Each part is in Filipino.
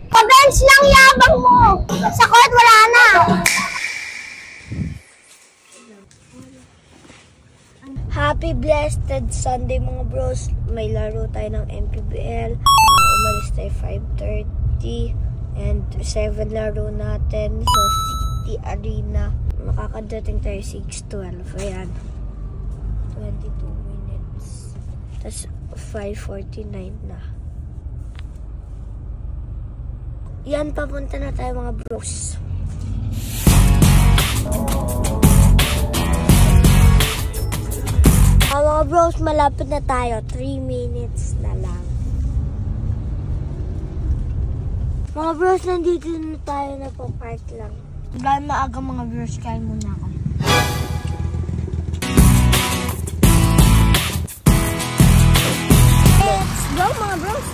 Pa-bench lang yabang mo. Sa court wala na. Happy blessed Sunday mga bros. May laro tayo ng MPBL. Umalis tayo 5:30 and 7 laro natin sa City Arena. Makakadating tayo 6:12. Ayan. 22 minutes. Tapos 5:49 na. Yan, papunta na tayo mga bros. Mga bros, malapit na tayo. 3 minutes na lang. Mga bros, nandito na tayo na po park lang. Dahil maaga mga bros, kain muna ako. Let's go mga bros!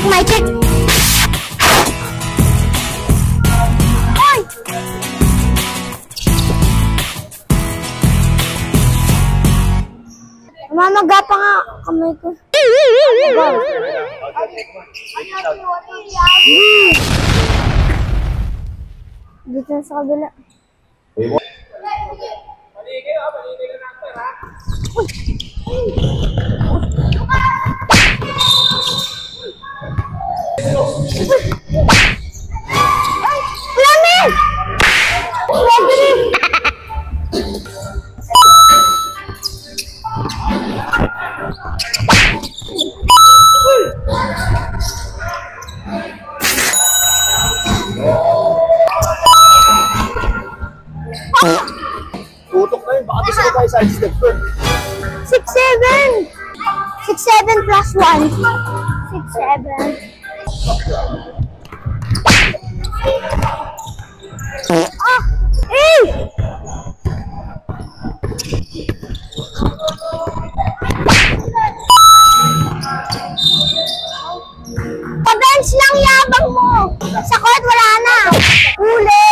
My check. Oy! Mamaga pa nga kamay ko. Dito na sa kabila. Tutok na yun, baka gusto ko tayo sa step 6-7 plus 1 6-7 Pa-bench lang yabang mo. Sa court wala na. Huli!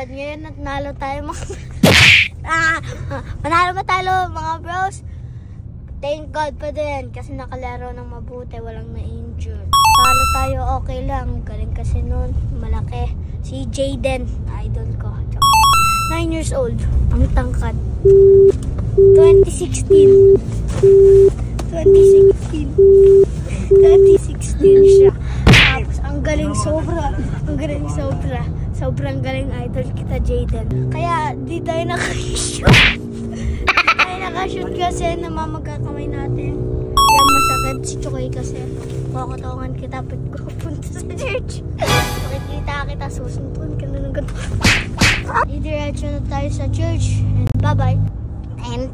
Ngayon natnalo tayo mga manalo ba tayo mga bros? Thank God pa din kasi nakalaro ng mabuti, walang na-injured. Talo tayo, okay lang. Galing kasi nun, malaki. Si Jaden, idol ko. 9 years old, ang tangkad. 2016 siya. Tapos ang galing sobra. Sobrang galing idol kita, Jaden. Kaya di tayo nakashoot. Nakashoot kasi namamaga kamay natin. Kaya masakit si Chokoy kasi kukutungan kita pag pupunta sa church. Makikita kita, susuntuan ka na ng ganito. Didiretso na tayo sa church. And bye-bye. And